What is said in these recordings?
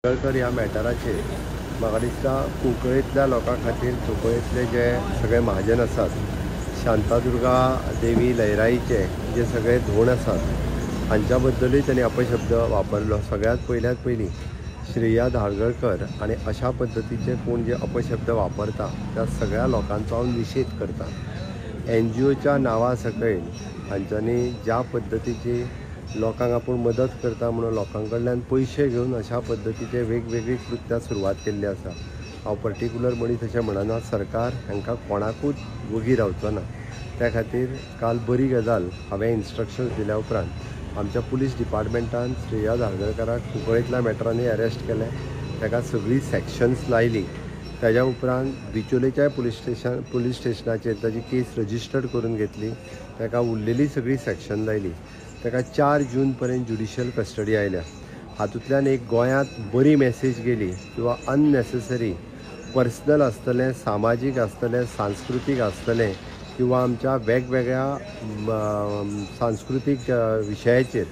धारगळकर ह्या मॅटराचेर म्हाका दिसता कुंकळेंतल्या लोकां खातीर कुंकळेंतले जे सगळे महाजन आसात, शांतादुर्गा देवी लयराईचे जे सगळे धोंड आसात हांच्या बद्दलूय तांणी अपशब्द वापरलो। सगळ्यात पयलीं श्रेया धारगळकर आनी अशा पद्दतीचे कोण जे अपशब्द वापरता त्या सगळ्या लोकांचो हांव निशेध करता। NGOच्या नांवा सकयल हांच्यांनी ज्या पद्दतीची लोकांक आपूण मदत करता म्हणून लोकां कडल्यान पयशे घेवन अशा पद्दतीचे वेगवेगळी कृत्यां सुरवात केल्ली आसा। हांव पर्टिक्युलर मनीस अशें म्हणना, सरकार हांकां कोणाकूच वगी रावचो ना। त्या खातीर काल बरी गजाल हांवें इन्स्ट्रक्शन्स दिल्या उपरांत आमच्या पुलीस डिपार्टमेंटान श्रेया धारगळकराक कुंकळेंतल्या मॅटरांनी अरेस्ट केलें, ताका सगळी सॅक्शन्स लायली। ताज्या उपरांत बिचोलेच्या पुलीस स्टेशनाचेर ताजी केस रजिस्टर्ड करून घेतली, ताका उरलेली सगळी सॅक्शन लायली। ताका 4 जून पर्यंत ज्युडिशियल कस्टडी आयल्या। हातूंतल्यान एक गोंयांत बरी मॅसेज गेली किंवा अननेसेसरी पर्सनल आसतलें, सामाजीक आसतलें, सांस्कृतीक आसतलें किंवा आमच्या वेगवेगळ्या सांस्कृतीक विशयाचेर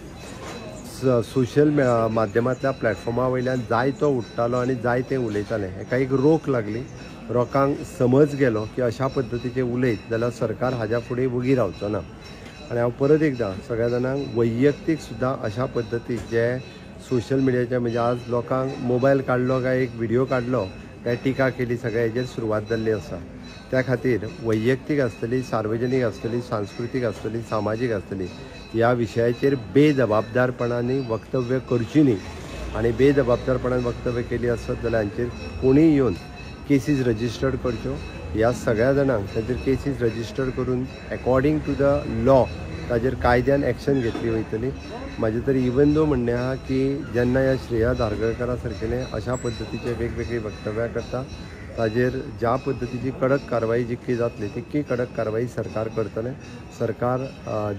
सोशल माध्यमांतल्या प्लॅटफॉर्मा वयल्यान जायतो उठतालो आनी जायते उलयताले। हेका एक रोख लागली, लोकांक समज गेलो की अशा पद्दतीचे उलयत जाल्यार सरकार हाज्या फुडें वगी रावचो ना। आनी हांव परत एकदां सगळ्या जाणांक वैयक्तीक सुद्दां अशा पद्दतीक जे सोशल मिडियाचे म्हणजे आज लोकांक मोबायल काडलो काय एक व्हिडिओ काडलो काय टिका केली, सगळ्या हेजेर सुरवात जाल्ली आसा। त्या खातीर वैयक्तीक आसतली, सार्वजनीक आसतली, सांस्कृतीक आसतली, सामाजीक आसतली, ह्या विशयाचेर बेजबाबदारपणांनी वक्तव्य करची न्ही। आनी बेजबाबदारपणान वक्तव्य केली आसत जाल्यार हांचेर कोणीय येवन केसीस रजिस्टर्ड करच्यो। ह्या सगळ्या जाणांक ताचेर केसीस रजिस्टर्ड करून अकॉर्डिंग टू द लॉ ताचेर कायद्यान एक्शन घेतली वयतली। म्हाजें तरी इवन दो म्हणणें आहा की जेन्ना ह्या श्रेया धारगळकरा सारकेले अशा पद्दतीचे वेगवेगळी वक्तव्यां करता ताचेर ज्या पद्दतीची कडक कारवाई जितकी जातली तितकी कडक कारवाई सरकार करतलें। सरकार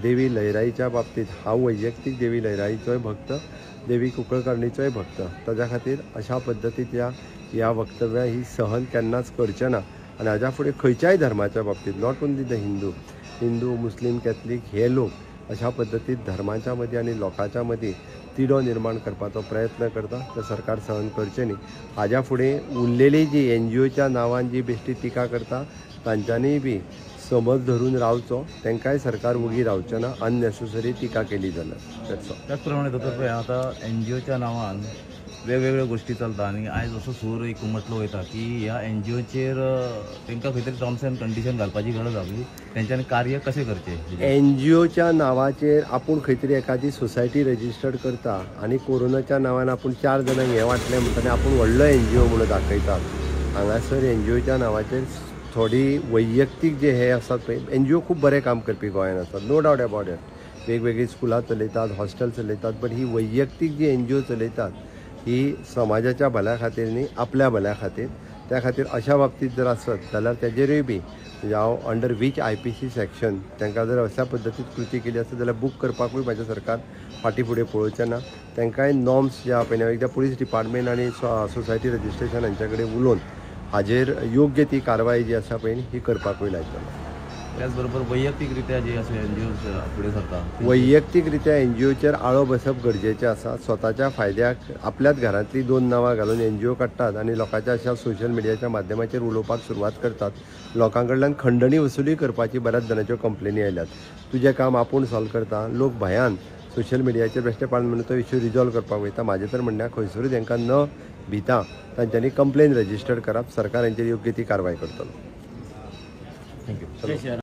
देवी लयराईच्या बाबतींत हांव वैयक्तीक देवी लयराईचोय भक्त, देवी कुंकळकर्णीचोय भक्त, ताज्या खातीर अशा पद्दतीच्या ह्या वक्तव्यां ही सहन केन्नाच करचें ना। आनी हाज्या फुडें खंयच्याय धर्माच्या बाबतींत, not only the Hindu, Muslim, Catholic हे लोक अशा पद्दतीन धर्माच्या मदीं आनी लोकांच्या मदीं तिडो निर्माण करपाचो प्रयत्न करता ते सरकार सहन करचें न्ही। हाज्या फुडें उरलेली जी NGOच्या नांवान जी बेश्टी टिका करता तांच्यांनीय बी समज धरून रावचो, तांकांय सरकार वगी रावचें ना अननेसेसरी टिका केली जाल्यार। त्याच प्रमाणे दोतोर पळय आतां NGOच्या नांवान वेगवेगळ्यो गोष्टी चलता आनी आयज असो सूर एक उमटलो वयता की ह्या NGOचेर तांकां खंय तरी टर्म्स एंड कंडिशन घालपाची गरज आसली, तेंच्यांनी कार्य कशें करचें। NGOच्या नांवाचेर आपूण खंय तरी एखादी सोसायटी रजिस्टर्ड करता आनी कोरोनाच्या नांवान आपूण 4 जाणांक हें वाटलें म्हणटना आपूण व्हडलो NGO म्हणून दाखयतात। हांगासर NGOच्या नांवाचेर थोडी वैयक्तीक जे हे आसात पळय, NGO खूब बरें काम करपी गोंयांत आसात, नो डावट अबाउट इट। वेगवेगळी स्कुलां चलयतात, हॉस्टेल चलयतात, बट ही वैयक्तीक जी NGO चलयतात ही समाजाच्या भल्या खातीर न्ही, आपल्या भल्या खातीर। त्या खातीर अशा बाबतींत जर आसत जाल्यार तेजेरूय बी हांव अंडर वीच IPC सेक्शन तांकां जर अशा पद्दतीन कृती केली आसत जाल्यार बूक करपाकूय म्हाजें सरकार फाटीं फुडें पळोवचें ना। तांकांय नॉर्म्स जे आहा पळय हांवें एकदां पुलीस डिपार्टमेंट आनी सोसायटी रजिस्ट्रेशन हांचे कडेन उलोवन हाजेर योग्य ती कारवाय जी आसा पळय ही करपाकूय लायतलो। त्याच बरोबर वैयक्तीक रित्या जे असे NGO फुडें सरता, वैयक्तीक रित्या NGOचेर आळो बसप गरजेचें आसा। स्वताच्या फायद्याक आपल्याच घरांतली 2 नांवां घालून NGO काडटात आनी लोकांच्या अशा सोशल मिडियाच्या माध्यमाचेर उलोवपाक सुरवात करतात। लोकां कडल्यान खंडणी वसुली करपाची बऱ्याच जाणांच्यो कंप्लेनी आयल्यात। तुजें काम आपूण सॉल्व करता, लोक भयान सोशल मिडियाचेर बेश्टेपणान म्हणून तो इश्यू रिजॉल्व करपाक वयता। म्हाजें तर म्हणणें खंयसरूच हांकां न भिता तांच्यांनी कंप्लेन रजिस्टर्ड करप, सरकार हांचेर योग्य ती कारवाय करतलो। थँक्यू।